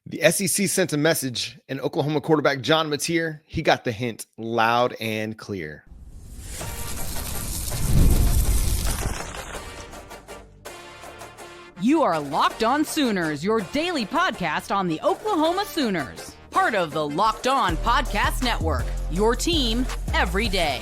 The SEC sent a message, and Oklahoma quarterback John Mateer, he got the hint loud and clear. You are Locked On Sooners, your daily podcast on the Oklahoma Sooners. Part of the Locked On Podcast Network, your team every day.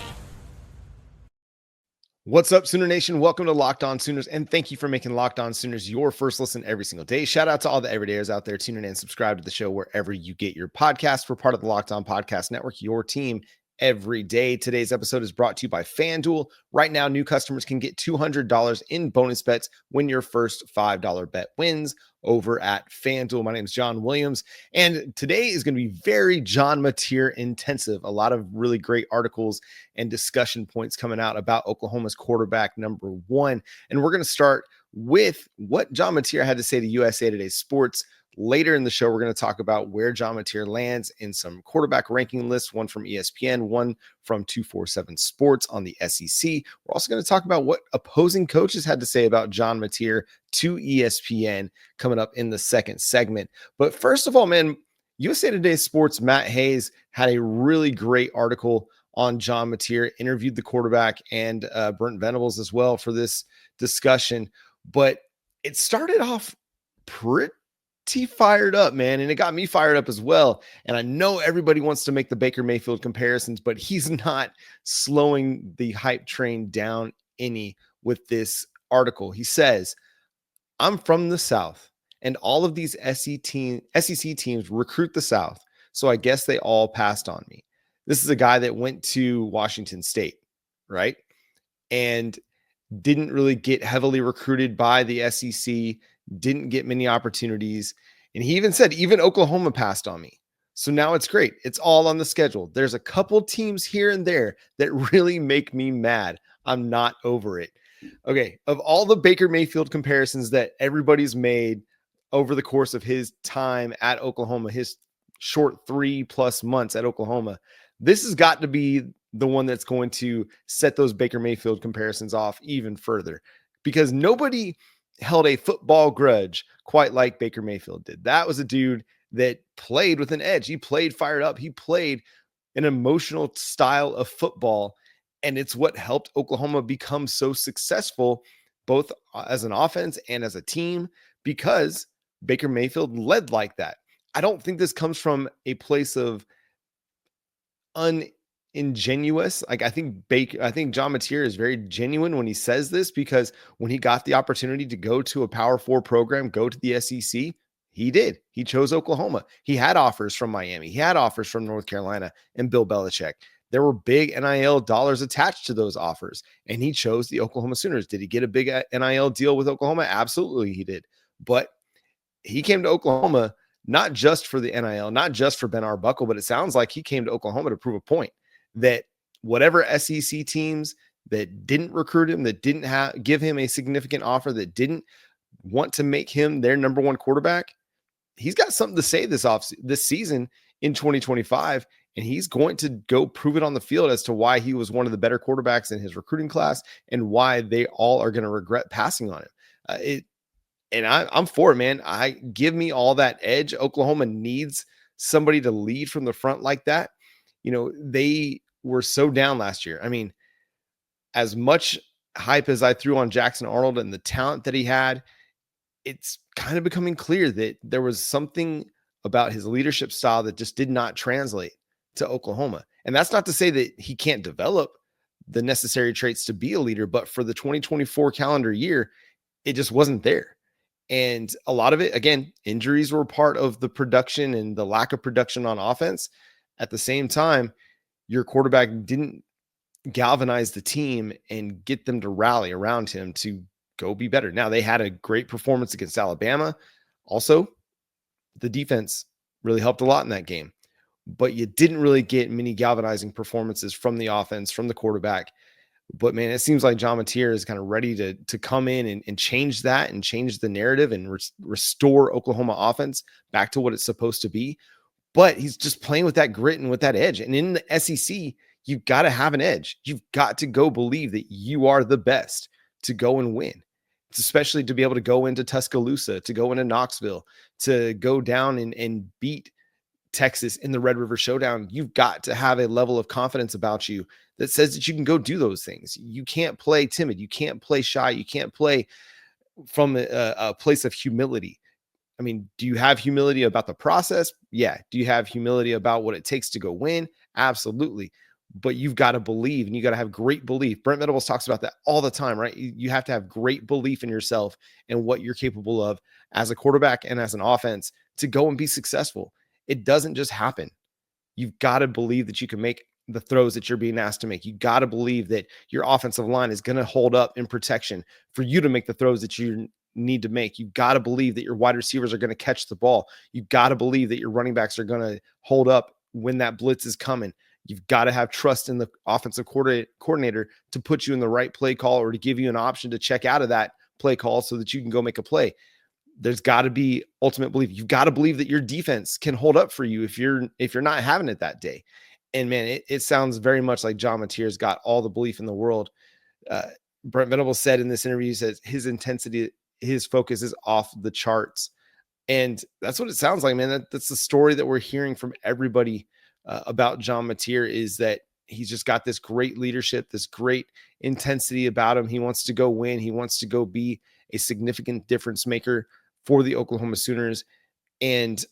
What's up, Sooner Nation? Welcome to Locked On Sooners, and thank you for making Locked On Sooners your first listen every single day. Shout out to all the everydayers out there tuning in and subscribe to the show wherever you get your podcast. We're part of the Locked On Podcast Network, your team every day. Today's episode is brought to you by FanDuel. Right now, new customers can get $200 in bonus bets when your first $5 bet wins over at FanDuel. My name is John Williams, and today is going to be very John Mateer intensive. A lot of really great articles and discussion points coming out about Oklahoma's quarterback number one. And we're going to start with what John Mateer had to say to USA Today Sports. Later in the show, we're going to talk about where John Mateer lands in some quarterback ranking lists, one from ESPN, one from 247 Sports on the SEC. We're also going to talk about what opposing coaches had to say about John Mateer to ESPN coming up in the second segment. But first of all, man, USA Today Sports' Matt Hayes had a really great article on John Mateer, interviewed the quarterback and Brent Venables as well for this discussion. But it started off pretty fired up, man, and it got me fired up as well. And I know everybody wants to make the Baker Mayfield comparisons, but he's not slowing the hype train down any with this article. He says, "I'm from the South, and all of these SEC teams recruit the South, so I guess they all passed on me." This is a guy that went to Washington State, right? And didn't really get heavily recruited by the SEC, didn't get many opportunities. And he even said, even Oklahoma passed on me. So now it's great. It's all on the schedule. There's a couple teams here and there that really make me mad. I'm not over it. Okay. Of all the Baker Mayfield comparisons that everybody's made over the course of his time at Oklahoma, his short 3+ months at Oklahoma, this has got to be the one that's going to set those Baker Mayfield comparisons off even further, because nobody held a football grudge quite like Baker Mayfield did. That was a dude that played with an edge. He played fired up. He played an emotional style of football, and it's what helped Oklahoma become so successful, both as an offense and as a team, because Baker Mayfield led like that. I don't think this comes from a place of ingenuous. Like, I think John Mateer is very genuine when he says this, because when he got the opportunity to go to a Power 4 program, go to the SEC, he did. He chose Oklahoma. He had offers from Miami. He had offers from North Carolina and Bill Belichick. There were big NIL dollars attached to those offers, and he chose the Oklahoma Sooners. Did he get a big NIL deal with Oklahoma? Absolutely, he did. But he came to Oklahoma not just for the NIL, not just for Ben Arbuckle, but it sounds like he came to Oklahoma to prove a point that whatever SEC teams that didn't recruit him, that didn't give him a significant offer, that didn't want to make him their number one quarterback, he's got something to say this season in 2025, and he's going to go prove it on the field as to why he was one of the better quarterbacks in his recruiting class and why they all are going to regret passing on him. I'm for it, man. Give me all that edge. Oklahoma needs somebody to lead from the front like that. You know, they were so down last year. I mean, as much hype as I threw on Jackson Arnold and the talent that he had, it's kind of becoming clear that there was something about his leadership style that just did not translate to Oklahoma. And that's not to say that he can't develop the necessary traits to be a leader, but for the 2024 calendar year, it just wasn't there. And a lot of it, again, injuries were part of the production and the lack of production on offense. At the same time, your quarterback didn't galvanize the team and get them to rally around him to go be better. Now, they had a great performance against Alabama. Also, the defense really helped a lot in that game. But you didn't really get many galvanizing performances from the offense, from the quarterback. But, man, it seems like John Mateer is kind of ready to come in and change that and change the narrative and restore Oklahoma offense back to what it's supposed to be. But he's just playing with that grit and with that edge. And in the SEC, you've got to have an edge. You've got to go believe that you are the best to go and win. especially to be able to go into Tuscaloosa, to go into Knoxville, to go down and beat Texas in the Red River Showdown. You've got to have a level of confidence about you that says that you can go do those things. You can't play timid. You can't play shy. You can't play from a place of humility. I mean, do you have humility about the process? Yeah. Do you have humility about what it takes to go win? Absolutely. But you've got to believe, and you got to have great belief. Brent Venables talks about that all the time, right? You have to have great belief in yourself and what you're capable of as a quarterback and as an offense to go and be successful. It doesn't just happen. You've got to believe that you can make the throws that you're being asked to make. You got to believe that your offensive line is going to hold up in protection for you to make the throws that you need to make. You've got to believe that your wide receivers are going to catch the ball. You've got to believe that your running backs are going to hold up when that blitz is coming. You've got to have trust in the offensive coordinator to put you in the right play call or to give you an option to check out of that play call so that you can go make a play. There's got to be ultimate belief. You've got to believe that your defense can hold up for you if you're not having it that day. And man, it sounds very much like John Mateer's got all the belief in the world. Brent Venables said in this interview, he says his intensity, his focus is off the charts. And that's what it sounds like, man. That's the story that we're hearing from everybody about John Mateer, is that he's just got this great leadership, this great intensity about him. He wants to go win. He wants to go be a significant difference maker for the Oklahoma Sooners. And,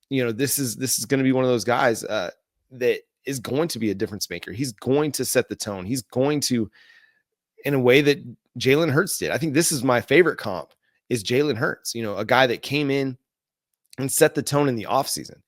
you know, this is going to be one of those guys that is going to be a difference maker. He's going to set the tone. He's going to, in a way that Jalen Hurts did. I think this is my favorite comp, is Jalen Hurts, you know, a guy that came in and set the tone in the offseason.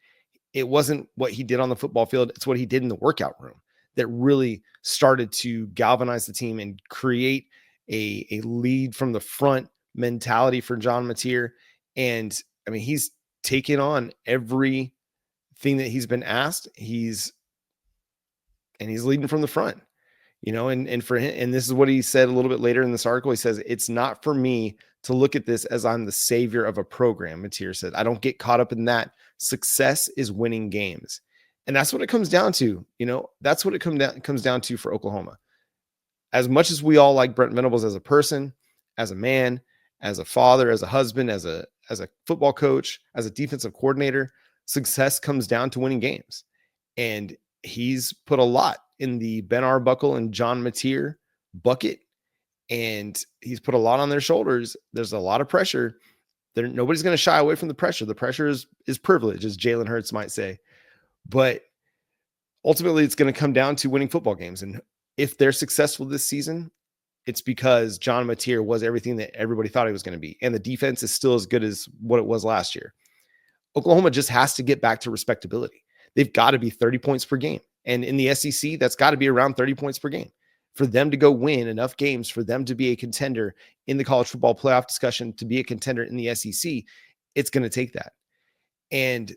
It wasn't what he did on the football field. It's what he did in the workout room that really started to galvanize the team and create a lead from the front mentality for John Mateer. And I mean, he's taken on everything that he's been asked. He's leading from the front, you know, and for him, and this is what he said a little bit later in this article. He says, "It's not for me to look at this as I'm the savior of a program," Mateer said. "I don't get caught up in that. Success is winning games." And that's what it comes down to. You know, that's what it comes down to for Oklahoma. As much as we all like Brent Venables as a person, as a man, as a father, as a husband, as a football coach, as a defensive coordinator, success comes down to winning games. And he's put a lot in the Ben Arbuckle and John Mateer bucket, and he's put a lot on their shoulders. There's a lot of pressure. Nobody's going to shy away from the pressure. The pressure is privilege, as Jalen Hurts might say. But ultimately, it's going to come down to winning football games. And if they're successful this season, it's because John Mateer was everything that everybody thought he was going to be. And the defense is still as good as what it was last year. Oklahoma just has to get back to respectability. They've got to be 30 points per game. And in the SEC, that's got to be around 30 points per game for them to go win enough games, for them to be a contender in the college football playoff discussion, to be a contender in the SEC. It's going to take that. And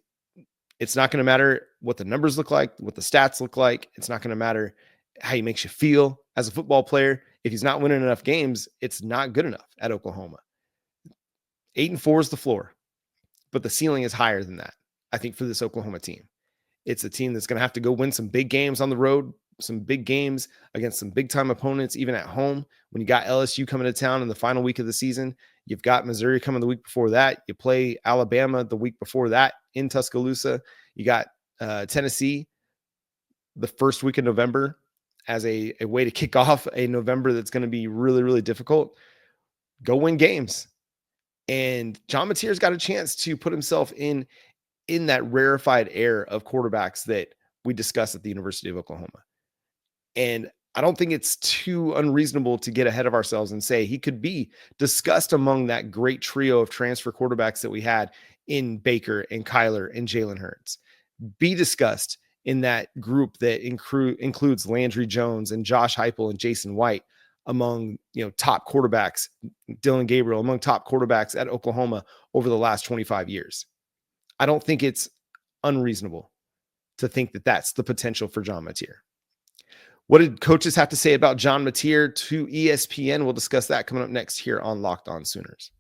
it's not going to matter what the numbers look like, what the stats look like. It's not going to matter how he makes you feel as a football player. If he's not winning enough games, it's not good enough at Oklahoma. 8-4 is the floor, but the ceiling is higher than that, I think, for this Oklahoma team. It's a team that's going to have to go win some big games on the road, some big games against some big-time opponents, even at home. When you got LSU coming to town in the final week of the season, you've got Missouri coming the week before that. You play Alabama the week before that in Tuscaloosa. You got Tennessee the first week of November as a way to kick off a November that's going to be really, really difficult. Go win games. And John Mateer's got a chance to put himself in that rarefied air of quarterbacks that we discussed at the University of Oklahoma. And I don't think it's too unreasonable to get ahead of ourselves and say he could be discussed among that great trio of transfer quarterbacks that we had in Baker and Kyler and Jalen Hurts. Be discussed in that group that includes Landry Jones and Josh Heupel and Jason White among, you know, top quarterbacks, Dylan Gabriel among top quarterbacks at Oklahoma over the last 25 years. I don't think it's unreasonable to think that that's the potential for John Mateer. What did coaches have to say about John Mateer to ESPN? We'll discuss that coming up next here on Locked On Sooners.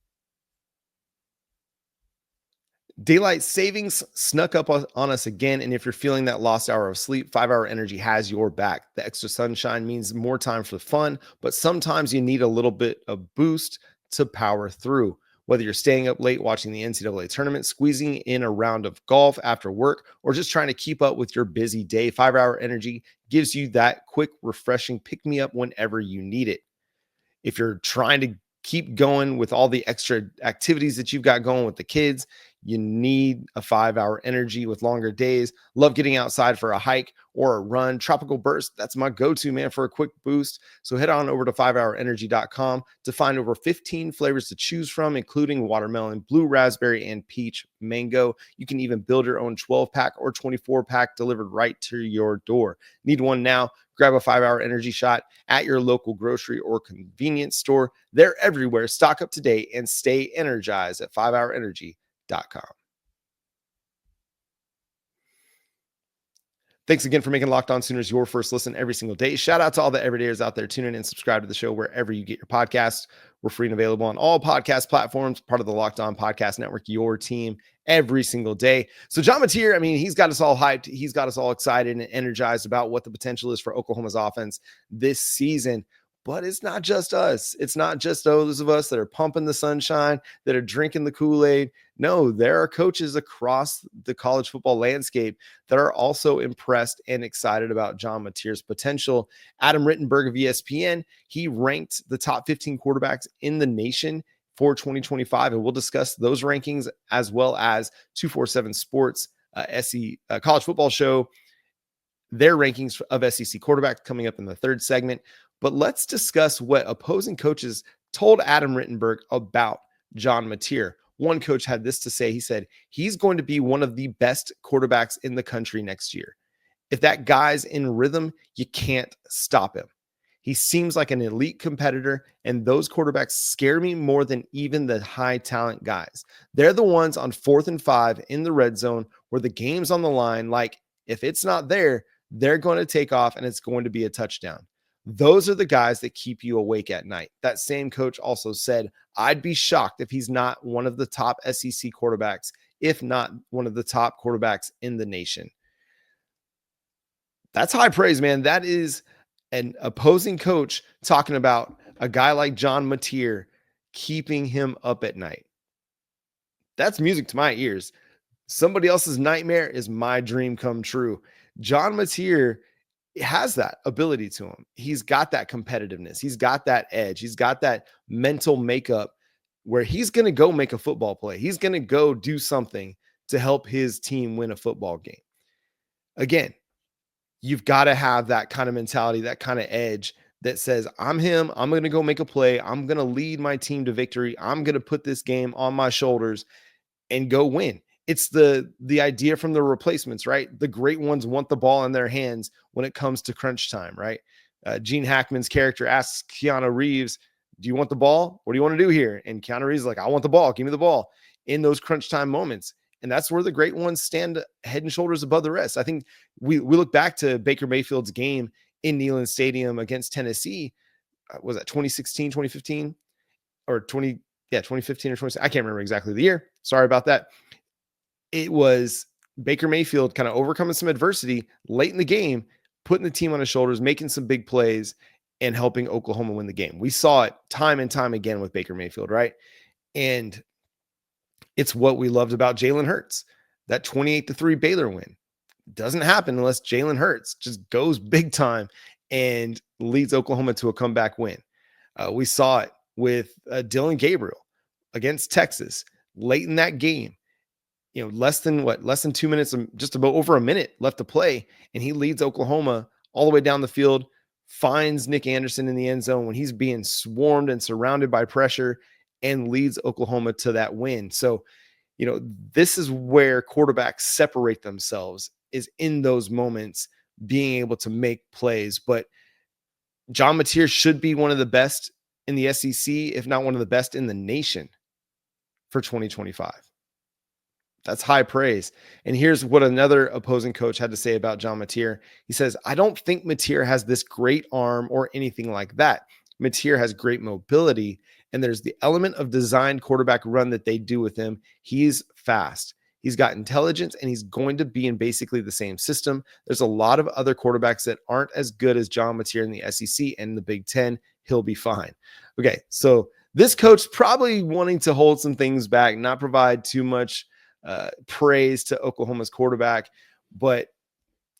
Daylight savings snuck up on us again, and if you're feeling that lost hour of sleep, 5-Hour Energy has your back. The extra sunshine means more time for fun, but sometimes you need a little bit of boost to power through. Whether you're staying up late watching the NCAA tournament, squeezing in a round of golf after work, or just trying to keep up with your busy day, 5 Hour Energy gives you that quick, refreshing pick-me-up whenever you need it. If you're trying to keep going with all the extra activities that you've got going with the kids, you need a 5 Hour Energy with longer days. Love getting outside for a hike or a run. Tropical Burst, that's my go-to, man, for a quick boost. So head on over to 5hourenergy.com to find over 15 flavors to choose from, including watermelon, blue raspberry, and peach mango. You can even build your own 12-pack or 24-pack delivered right to your door. Need one now? Grab a 5 Hour Energy shot at your local grocery or convenience store. They're everywhere. Stock up today and stay energized at 5hourenergy.com. Thanks again for making Locked On Sooners your first listen every single day. Shout out to all the everydayers out there. Tune in and subscribe to the show wherever you get your podcasts. We're free and available on all podcast platforms, part of the Locked On Podcast Network, your team every single day. So John Mateer, I mean, he's got us all hyped. He's got us all excited and energized about what the potential is for Oklahoma's offense this season. But it's not just us. It's not just those of us that are pumping the sunshine, that are drinking the Kool-Aid. No, there are coaches across the college football landscape that are also impressed and excited about John Mateer's potential. Adam Rittenberg of ESPN, he ranked the top 15 quarterbacks in the nation for 2025, and we'll discuss those rankings as well as 247 Sports, college football show, their rankings of SEC quarterbacks coming up in the third segment. But let's discuss what opposing coaches told Adam Rittenberg about John Mateer. One coach had this to say. He said, he's going to be one of the best quarterbacks in the country next year. If that guy's in rhythm, you can't stop him. He seems like an elite competitor, and those quarterbacks scare me more than even the high talent guys. They're the ones on 4th and 5 in the red zone where the game's on the line. Like, if it's not there, they're going to take off and it's going to be a touchdown. Those are the guys that keep you awake at night. That same coach also said, I'd be shocked if he's not one of the top SEC quarterbacks, if not one of the top quarterbacks in the nation. That's high praise, man. That is an opposing coach talking about a guy like John Mateer keeping him up at night. That's music to my ears. Somebody else's nightmare is my dream come true. John Mateer has that ability to him. He's got that competitiveness. He's got that edge. He's got that mental makeup where he's going to go make a football play. He's going to go do something to help his team win a football game. Again, you've got to have that kind of mentality, that kind of edge that says, I'm him. I'm going to go make a play. I'm going to lead my team to victory. I'm going to put this game on my shoulders and go win. It's the idea from the replacements, right? The great ones want the ball in their hands when it comes to crunch time, right? Gene Hackman's character asks Keanu Reeves, do you want the ball? What do you want to do here? And Keanu Reeves is like, I want the ball. Give me the ball in those crunch time moments. And that's where the great ones stand head and shoulders above the rest. I think we look back to Baker Mayfield's game in Neyland Stadium against Tennessee. Was that 2016, 2015 or 2015 or 20? I can't remember exactly the year. Sorry about that. It was Baker Mayfield kind of overcoming some adversity late in the game, putting the team on his shoulders, making some big plays, and helping Oklahoma win the game. We saw it time and time again with Baker Mayfield, right? And it's what we loved about Jalen Hurts. That 28-3 Baylor win doesn't happen unless Jalen Hurts just goes big time and leads Oklahoma to a comeback win. We saw it with Dylan Gabriel against Texas late in that game. You know, less than 2 minutes, just about over a minute left to play. And he leads Oklahoma all the way down the field, finds Nick Anderson in the end zone when he's being swarmed and surrounded by pressure, and leads Oklahoma to that win. So, you know, this is where quarterbacks separate themselves, is in those moments, being able to make plays. But John Mateer should be one of the best in the SEC, if not one of the best in the nation for 2025. That's high praise. And here's what another opposing coach had to say about John Mateer. He says, I don't think Mateer has this great arm or anything like that. Mateer has great mobility, and there's the element of designed quarterback run that they do with him. He's fast. He's got intelligence, and he's going to be in basically the same system. There's a lot of other quarterbacks that aren't as good as John Mateer in the SEC and the Big Ten. He'll be fine. Okay, so This coach probably wanting to hold some things back, not provide too much praise to Oklahoma's quarterback, but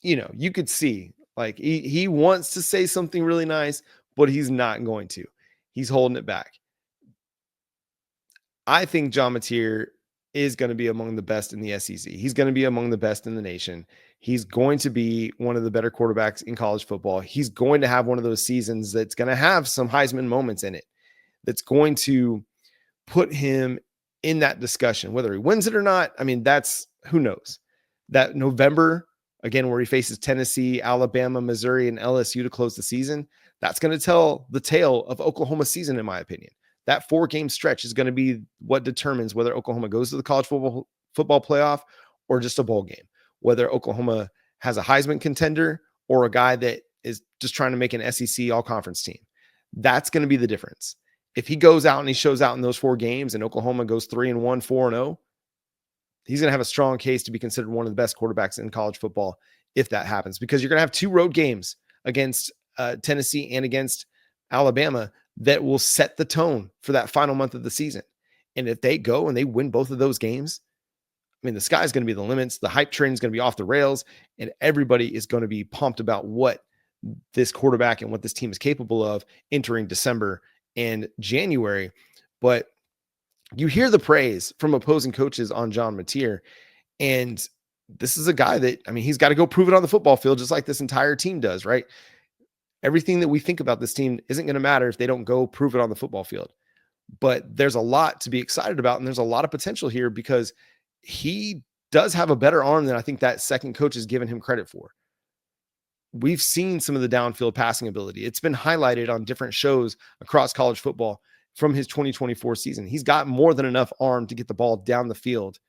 you could see like he wants to say something really nice, but he's not going to. He's holding it back. I think John Mateer is going to be among the best in the SEC. He's going to be among the best in the nation. He's going to be one of the better quarterbacks in college football. He's going to have one of those seasons that's going to have some Heisman moments in it, that's going to put him in that discussion, whether he wins it or not. I mean, that's who knows. That November, again, where he faces Tennessee, Alabama, Missouri, and LSU to close the season, that's going to tell the tale of Oklahoma's season, in my opinion. That 4-game stretch is going to be what determines whether Oklahoma goes to the college football playoff or just a bowl game, whether Oklahoma has a Heisman contender or a guy that is just trying to make an SEC all-conference team. That's going to be the difference. If he goes out and he shows out in those 4 games and Oklahoma goes 3-1, 4-0, he's going to have a strong case to be considered one of the best quarterbacks in college football if that happens, because you're going to have 2 road games against Tennessee and against Alabama that will set the tone for that final month of the season. And if they go and they win both of those games, I mean, the sky's going to be the limits. The hype train is going to be off the rails, and everybody is going to be pumped about what this quarterback and what this team is capable of entering December and January. But you hear the praise from opposing coaches on John Mateer, and this is a guy that, I mean, he's got to go prove it on the football field, just like this entire team does, right? Everything that we think about this team isn't going to matter if they don't go prove it on the football field. But there's a lot to be excited about, and there's a lot of potential here because he does have a better arm than I think that second coach has given him credit for. We've seen some of the downfield passing ability. It's been highlighted on different shows across college football from his 2024 season. He's got more than enough arm to get the ball down the field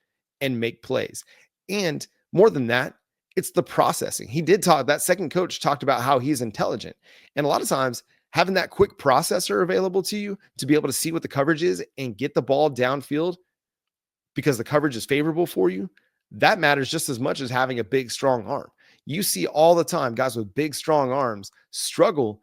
and make plays. And more than that, it's the processing. He did talk, that second coach talked about how he's intelligent. And a lot of times having that quick processor available to you to be able to see what the coverage is and get the ball downfield because the coverage is favorable for you, that matters just as much as having a big, strong arm. You see all the time guys with big, strong arms struggle,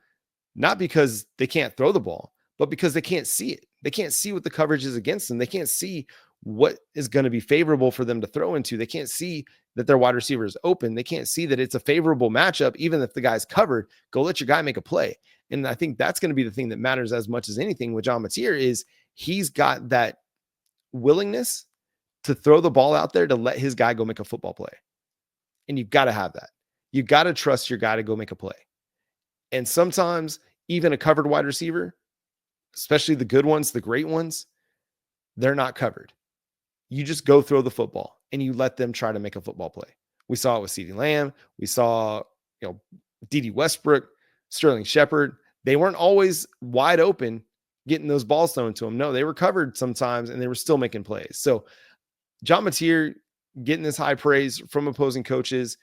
not because they can't throw the ball, but because they can't see it. They can't see what the coverage is against them. They can't see what is going to be favorable for them to throw into. They can't see that their wide receiver is open. They can't see that it's a favorable matchup, even if the guy's covered. Go let your guy make a play. And I think that's going to be the thing that matters as much as anything with John Mateer is he's got that willingness to throw the ball out there to let his guy go make a football play. And you've got to have that. You've got to trust your guy to go make a play. And sometimes even a covered wide receiver, especially the good ones, the great ones, they're not covered. You just go throw the football and you let them try to make a football play. We saw it with CeeDee Lamb. We saw, D.D. Westbrook, Sterling Shepard. They weren't always wide open getting those balls thrown to them. No, they were covered sometimes and they were still making plays. So John Mateer getting this high praise from opposing coaches,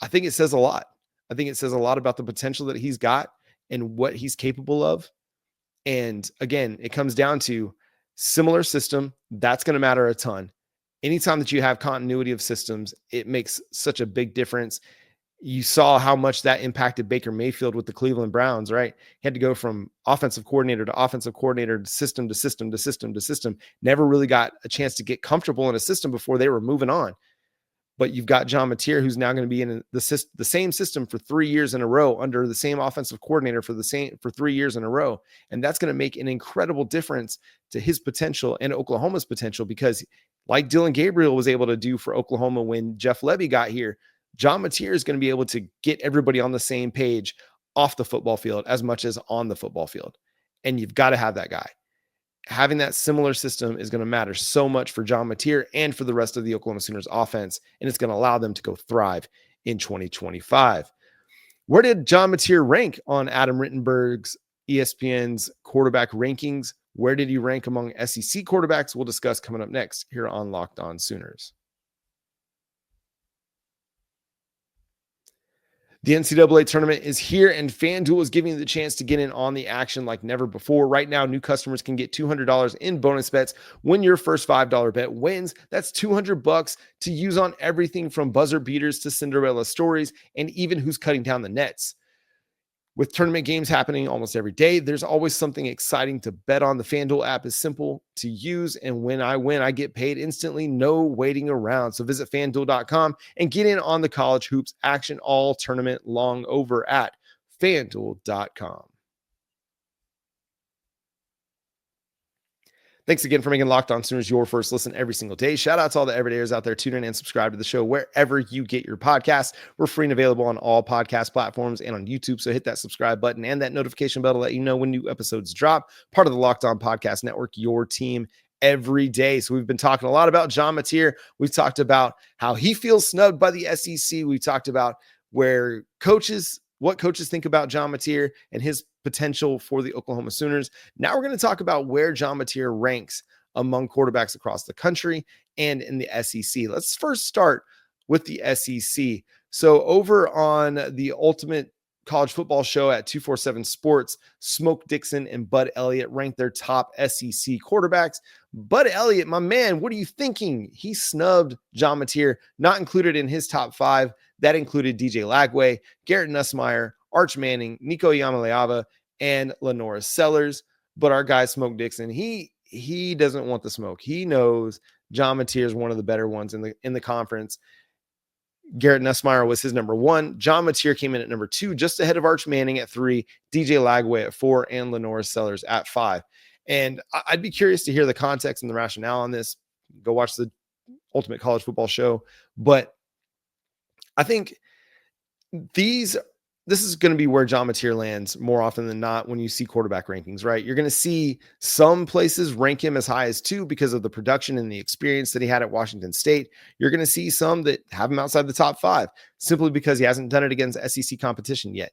I think it says a lot. I think it says a lot about the potential that he's got and what he's capable of. And again, it comes down to similar system. That's going to matter a ton. Anytime that you have continuity of systems, it makes such a big difference. You saw how much that impacted Baker Mayfield with the Cleveland Browns, right? He had to go from offensive coordinator to system to system to system to system. Never really got a chance to get comfortable in a system before they were moving on. But you've got John Mateer, who's now going to be in the same system for 3 years in a row under the same offensive coordinator for 3 years in a row. And that's going to make an incredible difference to his potential and Oklahoma's potential, because like Dylan Gabriel was able to do for Oklahoma when Jeff Lebby got here, John Mateer is going to be able to get everybody on the same page off the football field as much as on the football field. And you've got to have that guy. Having that similar system is going to matter so much for John Mateer and for the rest of the Oklahoma Sooners offense, and it's going to allow them to go thrive in 2025. Where did John Mateer rank on Adam Rittenberg's ESPN's quarterback rankings? Where did he rank among SEC quarterbacks? We'll discuss coming up next here on Locked On Sooners. The NCAA tournament is here, and FanDuel is giving you the chance to get in on the action like never before. Right now, new customers can get $200 in bonus bets when your first $5 bet wins. That's $200 to use on everything from buzzer beaters to Cinderella stories, and even who's cutting down the nets. With tournament games happening almost every day, there's always something exciting to bet on. The FanDuel app is simple to use, and when I win, I get paid instantly, no waiting around. So visit FanDuel.com and get in on the college hoops action all tournament long over at FanDuel.com. Thanks again for making Locked On Sooners your first listen every single day. Shout out to all the everydayers out there. Tune in and subscribe to the show wherever you get your podcasts. We're free and available on all podcast platforms and on YouTube. So hit that subscribe button and that notification bell to let you know when new episodes drop. Part of the Locked On Podcast Network, your team every day. So we've been talking a lot about John Mateer. We've talked about how he feels snubbed by the SEC. We've talked about what coaches think about John Mateer and his potential for the Oklahoma Sooners. Now we're going to talk about where John Mateer ranks among quarterbacks across the country and in the SEC. Let's first start with the SEC. So over on the Ultimate College Football Show at 247 Sports, Smoke Dixon and Bud Elliott ranked their top SEC quarterbacks. Bud Elliott, my man, what are you thinking? He snubbed John Mateer, not included in his top five. That included DJ Lagway, Garrett Nussmeier, Arch Manning, Nico Iamaleava, and Lenora Sellers. But our guy Smoke Dixon, he doesn't want the smoke. He knows John Mateer is one of the better ones in the conference. Garrett Nussmeier was his number one. John Mateer came in at number two, just ahead of Arch Manning at three, DJ Lagway at four, and Lenora Sellers at five. And I'd be curious to hear the context and the rationale on this. Go watch the Ultimate College Football Show. But I think this is going to be where John Mateer lands more often than not when you see quarterback rankings, right? You're going to see some places rank him as high as 2 because of the production and the experience that he had at Washington State. You're going to see some that have him outside the top 5 simply because he hasn't done it against SEC competition yet.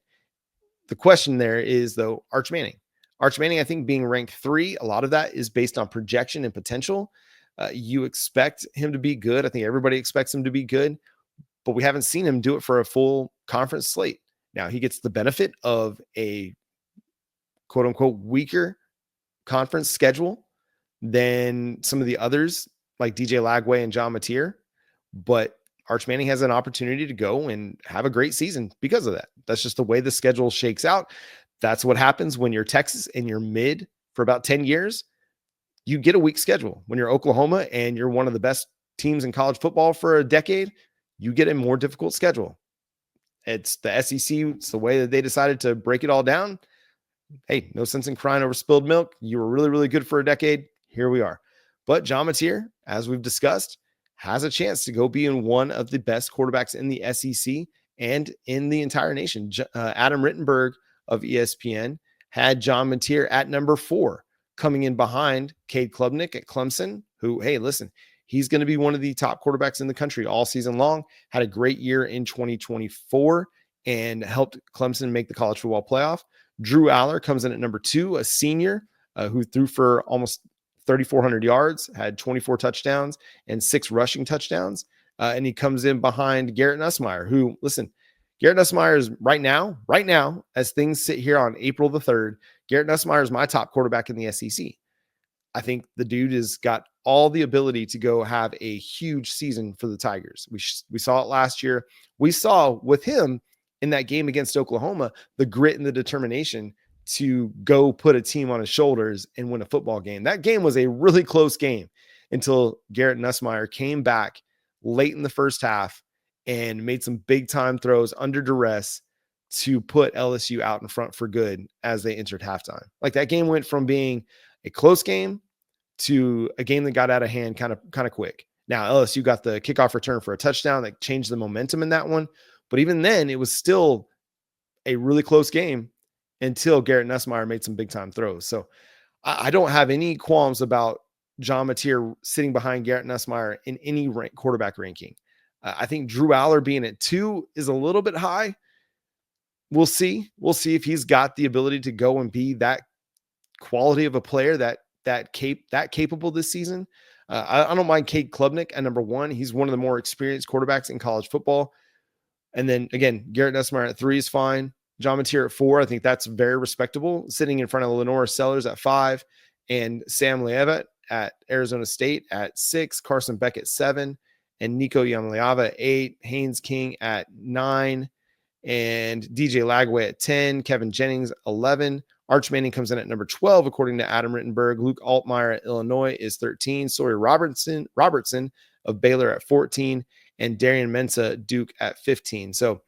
The question there is, though, Arch Manning. Arch Manning, I think, being ranked 3, a lot of that is based on projection and potential. You expect him to be good. I think everybody expects him to be good, but we haven't seen him do it for a full conference slate. Now, he gets the benefit of a quote-unquote weaker conference schedule than some of the others like DJ Lagway and John Mateer, but Arch Manning has an opportunity to go and have a great season because of that. That's just the way the schedule shakes out. That's what happens when you're Texas and you're mid for about 10 years. You get a weak schedule. When you're Oklahoma and you're one of the best teams in college football for a decade, you get a more difficult schedule. It's the SEC. It's the way that they decided to break it all down. Hey, no sense in crying over spilled milk. You were really, really good for a decade. Here we are. But John Mateer, as we've discussed, has a chance to go be in one of the best quarterbacks in the SEC and in the entire nation. Adam Rittenberg of ESPN had John Mateer at number 4, coming in behind Cade Klubnik at Clemson, who, hey, listen, he's going to be one of the top quarterbacks in the country all season long. Had a great year in 2024 and helped Clemson make the college football playoff. Drew Aller comes in at number 2, a senior who threw for almost 3,400 yards, had 24 touchdowns and 6 rushing touchdowns. And he comes in behind Garrett Nussmeier, who, listen, Garrett Nussmeier is right now, as things sit here on April the 3rd, Garrett Nussmeier is my top quarterback in the SEC. I think the dude has got all the ability to go have a huge season for the Tigers. We saw it last year. We saw with him in that game against Oklahoma, the grit and the determination to go put a team on his shoulders and win a football game. That game was a really close game until Garrett Nussmeier came back late in the first half and made some big time throws under duress to put LSU out in front for good as they entered halftime. Like, that game went from being a close game to a game that got out of hand kind of quick. Now, LSU got the kickoff return for a touchdown that changed the momentum in that one. But even then, it was still a really close game until Garrett Nussmeier made some big time throws. So I don't have any qualms about John Mateer sitting behind Garrett Nussmeier in any quarterback ranking. I think Drew Aller being at 2 is a little bit high. We'll see. We'll see if he's got the ability to go and be that quality of a player that capable this season. I don't mind Cade Klubnik at number 1. He's one of the more experienced quarterbacks in college football. And then again, Garrett Nussmeier at 3 is fine. John Mateer at 4, I think that's very respectable. Sitting in front of Lenora Sellers at 5 and Sam Leavitt at Arizona State at 6, Carson Beck at 7, and Nico Iamaleava at 8, Haynes King at 9, and DJ Lagway at 10, Kevin Jennings 11. Arch Manning comes in at number 12, according to Adam Rittenberg. Luke Altmaier at Illinois is 13. Sawyer Robertson of Baylor at 14, and Darian Mensah, Duke at 15. So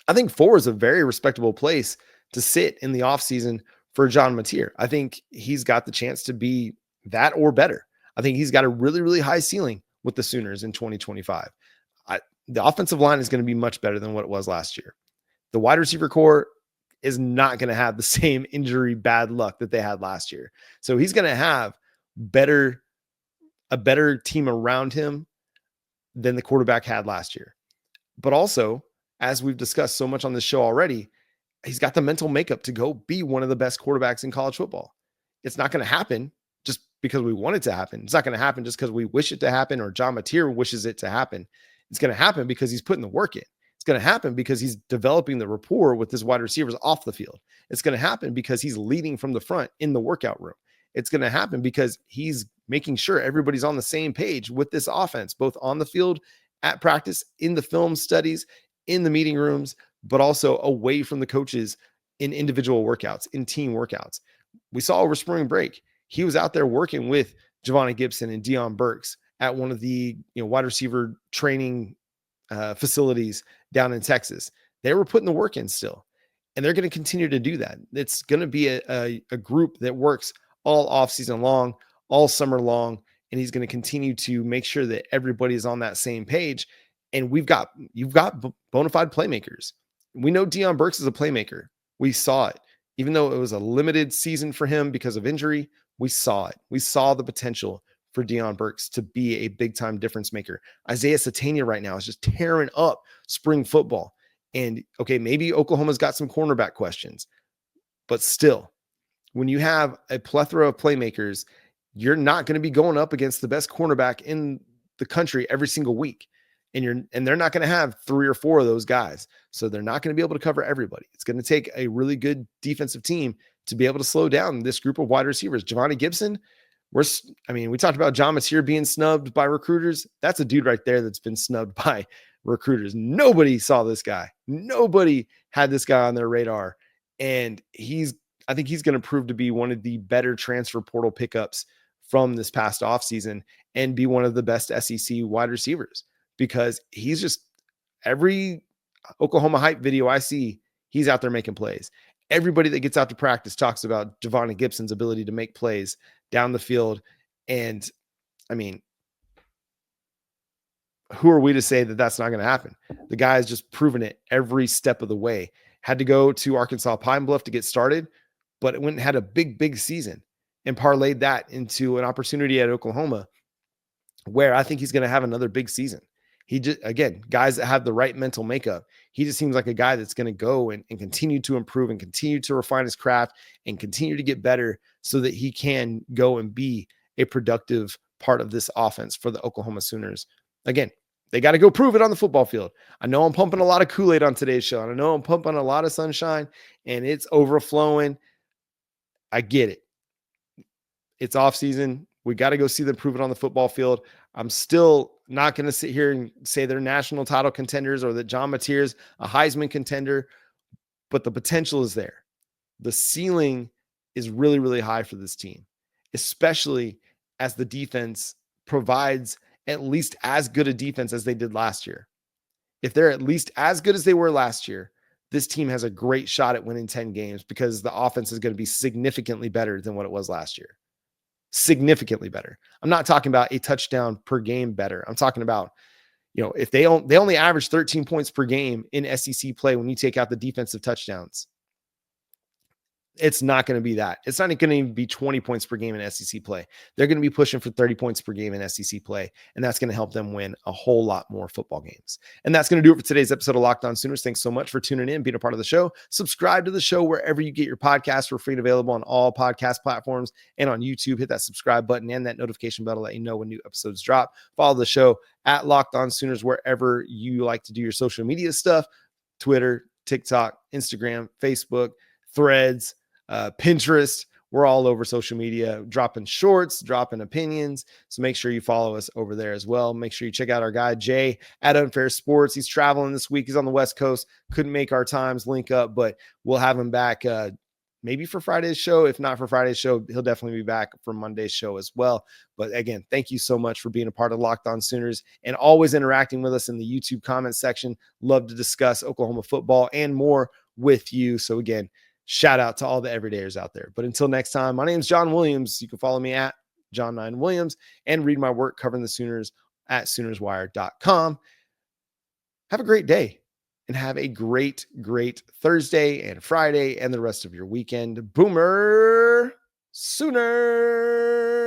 I think 4 is a very respectable place to sit in the offseason for John Mateer. I think he's got the chance to be that or better. I think he's got a really, really high ceiling with the Sooners in 2025. The offensive line is going to be much better than what it was last year. The wide receiver core is not going to have the same injury bad luck that they had last year. So he's going to have a better team around him than the quarterback had last year. But also, as we've discussed so much on this show already, he's got the mental makeup to go be one of the best quarterbacks in college football. It's not going to happen just because we want it to happen. It's not going to happen just because we wish it to happen or John Mateer wishes it to happen. It's going to happen because he's putting the work in. It's going to happen because he's developing the rapport with his wide receivers off the field. It's going to happen because he's leading from the front in the workout room. It's going to happen because he's making sure everybody's on the same page with this offense, both on the field, at practice, in the film studies, in the meeting rooms, but also away from the coaches in individual workouts, in team workouts. We saw over spring break, he was out there working with Giovanni Gibson and Deion Burks at one of the wide receiver training facilities down in Texas. They were putting the work in still, and they're going to continue to do that. It's going to be a group that works all off season long, all summer long, and he's going to continue to make sure that everybody is on that same page. And you've got bona fide playmakers. We know Deion Burks is a playmaker. We saw it. Even though it was a limited season for him because of injury, we saw it. We saw the potential for Deion Burks to be a big-time difference maker. Isaiah Satania right now is just tearing up spring football. And, okay, maybe Oklahoma's got some cornerback questions. But still, when you have a plethora of playmakers, you're not going to be going up against the best cornerback in the country every single week. And they're not going to have 3 or 4 of those guys. So they're not going to be able to cover everybody. It's going to take a really good defensive team to be able to slow down this group of wide receivers. Giovanni Gibson, we talked about John Mateer being snubbed by recruiters. That's a dude right there that's been snubbed by recruiters. Nobody saw this guy. Nobody had this guy on their radar. And I think he's going to prove to be one of the better transfer portal pickups from this past offseason and be one of the best SEC wide receivers. Because he's just, every Oklahoma hype video I see, he's out there making plays. Everybody that gets out to practice talks about Giovanni Gibson's ability to make plays down the field. And who are we to say that that's not going to happen? The guy has just proven it every step of the way. Had to go to Arkansas Pine Bluff to get started, but it went and had a big season and parlayed that into an opportunity at Oklahoma where I think he's going to have another big season. He just, again, guys that have the right mental makeup, he just seems like a guy that's going to go and continue to improve and continue to refine his craft and continue to get better so that he can go and be a productive part of this offense for the Oklahoma Sooners. Again, they got to go prove it on the football field. I know I'm pumping a lot of Kool-Aid on today's show, and I know I'm pumping a lot of sunshine, and it's overflowing. I get it. It's off season. We got to go see them prove it on the football field. I'm still not going to sit here and say they're national title contenders or that John Mateer's a Heisman contender, but the potential is there. The ceiling is really, really high for this team, especially as the defense provides at least as good a defense as they did last year. If they're at least as good as they were last year, this team has a great shot at winning 10 games because the offense is going to be significantly better than what it was last year. Significantly better. I'm not talking about a touchdown per game better. I'm talking about, if they only average 13 points per game in SEC play when you take out the defensive touchdowns. It's not going to be that. It's not going to even be 20 points per game in SEC play. They're going to be pushing for 30 points per game in SEC play, and that's going to help them win a whole lot more football games. And that's going to do it for today's episode of Locked On Sooners. Thanks so much for tuning in, being a part of the show. Subscribe to the show wherever you get your podcasts. We're free and available on all podcast platforms and on YouTube. Hit that subscribe button and that notification bell to let you know when new episodes drop. Follow the show at Locked On Sooners wherever you like to do your social media stuff: Twitter, TikTok, Instagram, Facebook, Threads, Pinterest, we're all over social media, dropping shorts, dropping opinions. So make sure you follow us over there as well. Make sure you check out our guy, Jay, at Unfair Sports. He's traveling this week. He's on the West Coast. Couldn't make our times link up, but we'll have him back maybe for Friday's show. If not for Friday's show, he'll definitely be back for Monday's show as well. But again, thank you so much for being a part of Locked On Sooners and always interacting with us in the YouTube comment section. Love to discuss Oklahoma football and more with you. So again, shout out to all the everydayers out there. But until next time, my name is John Williams. You can follow me at John9Williams and read my work covering the Sooners at SoonersWire.com. Have a great day. And have a great, great Thursday and Friday and the rest of your weekend. Boomer Sooner.